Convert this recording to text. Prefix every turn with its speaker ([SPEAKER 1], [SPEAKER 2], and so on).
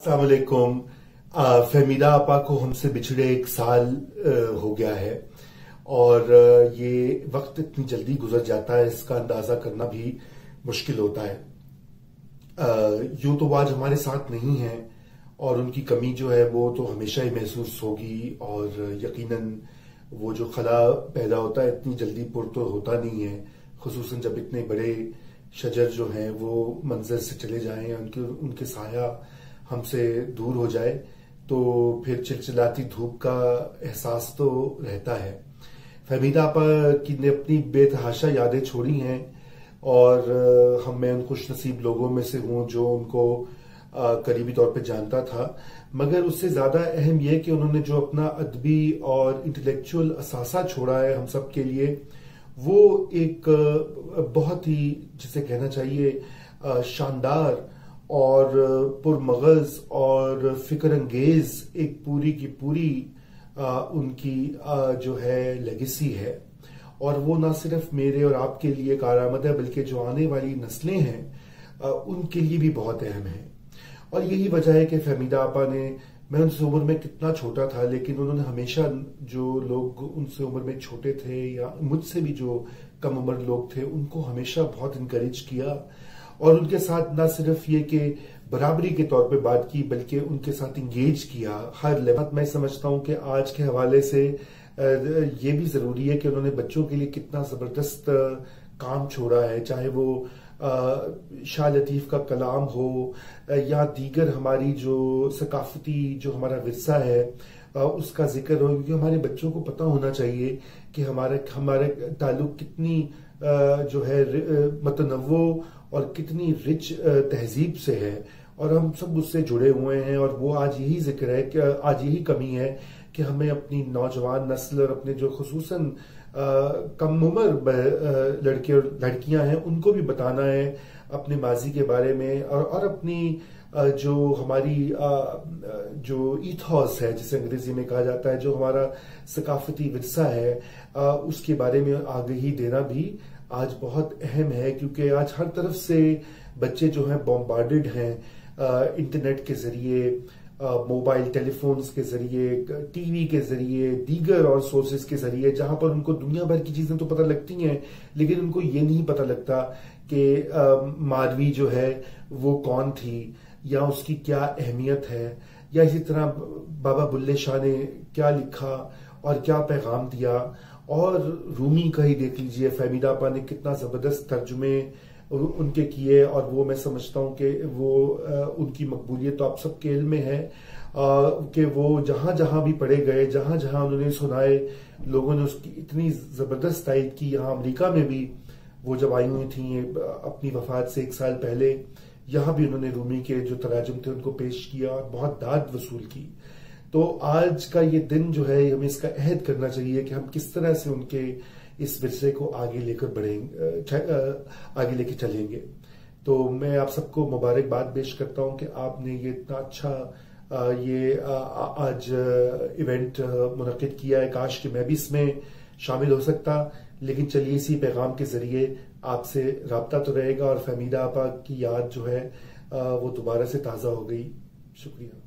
[SPEAKER 1] अस्सलाम वालेकुम। फहमीदा आपा को हमसे बिछड़े 1 साल हो गया है और ये वक्त इतनी जल्दी गुजर जाता है, इसका अंदाजा करना भी मुश्किल होता है। यूं तो आज हमारे साथ नहीं है और उनकी कमी जो है वो तो हमेशा ही महसूस होगी और यकीनन वो जो खला पैदा होता है इतनी जल्दी पुर तो होता नहीं है, खुसूसन जब इतने बड़े शजर जो हैं वो मंजर से चले जाएं या उनके साया हमसे दूर हो जाए तो फिर चिलचिलाती धूप का एहसास तो रहता है। फहमीदा आपा की ने अपनी बेतहाशा यादें छोड़ी हैं और मैं उन खुशनसीब लोगों में से हूं जो उनको करीबी तौर पे जानता था, मगर उससे ज्यादा अहम यह कि उन्होंने जो अपना अदबी और इंटेलेक्चुअल असासा छोड़ा है हम सब के लिए, वो एक बहुत ही जिसे कहना चाहिए शानदार और पुरमगज और फिक्र अंगेज एक पूरी की पूरी उनकी जो है लेगेसी है। और वो ना सिर्फ मेरे और आपके लिए कारआमद है बल्कि जो आने वाली नस्लें हैं उनके लिए भी बहुत अहम है। और यही वजह है कि फहमीदा आपा ने, मैं उनसे उम्र में कितना छोटा था लेकिन उन्होंने हमेशा जो लोग उनसे उम्र में छोटे थे या मुझसे भी जो कम उम्र लोग थे उनको हमेशा बहुत इनकरेज किया और उनके साथ ना सिर्फ ये कि बराबरी के तौर पे बात की बल्कि उनके साथ इंगेज किया हर लेवल। मैं समझता हूं कि आज के हवाले से ये भी जरूरी है कि उन्होंने बच्चों के लिए कितना जबरदस्त काम छोड़ा है, चाहे वो शाह लतीफ का कलाम हो या दीगर हमारी जो सकाफती जो हमारा विरसा है उसका जिक्र हो, क्योंकि हमारे बच्चों को पता होना चाहिए कि हमारे ताल्लुक कितनी जो है मतनव्वो और कितनी रिच तहजीब से है और हम सब उससे जुड़े हुए हैं। और वो आज यही जिक्र है कि आज यही कमी है कि हमें अपनी नौजवान नस्ल और अपने जो खुसूसन कम उम्र लड़के और लड़कियां हैं उनको भी बताना है अपने माजी के बारे में और अपनी जो हमारी जो ईथॉस है जिसे अंग्रेजी में कहा जाता है, जो हमारा सकाफती विरसा है उसके बारे में आगाही देना भी आज बहुत अहम है, क्योंकि आज हर तरफ से बच्चे जो हैं बॉम्बार्डेड हैं इंटरनेट के जरिए, मोबाइल टेलीफोन्स के जरिए, टीवी के जरिए, दीगर और सोर्सेज के जरिए, जहां पर उनको दुनिया भर की चीजें तो पता लगती हैं लेकिन उनको ये नहीं पता लगता कि मारवी जो है वो कौन थी या उसकी क्या अहमियत है, या इसी तरह बाबा बुल्ले शाह ने क्या लिखा और क्या पैगाम दिया। और रूमी का ही देख लीजिए, फहमीदा आपा ने कितना जबरदस्त तर्जुमे उनके किए और वो मैं समझता हूं कि वो उनकी मकबूलियत तो आप सबके इल्म में है कि वो जहां जहां भी पढ़े गए, जहां जहां उन्होंने सुनाए, लोगों ने उसकी इतनी जबरदस्त तारीफ की। यहाँ अमेरिका में भी वो जब आई हुई थी अपनी वफात से 1 साल पहले, यहां भी उन्होंने रूमी के जो तराजुम थे उनको पेश किया और बहुत दाद वसूल की। तो आज का ये दिन जो है हमें इसका अहद करना चाहिए कि हम किस तरह से उनके इस विरसे को आगे लेके चलेंगे। तो मैं आप सबको मुबारकबाद पेश करता हूं कि आपने ये इतना अच्छा आज इवेंट मुनक्किद किया है। काश कि मैं भी इसमें शामिल हो सकता, लेकिन चलिए इसी पैगाम के जरिए आपसे राब्ता तो रहेगा और फहमीदा आपा की याद जो है वो दोबारा से ताजा हो गई। शुक्रिया।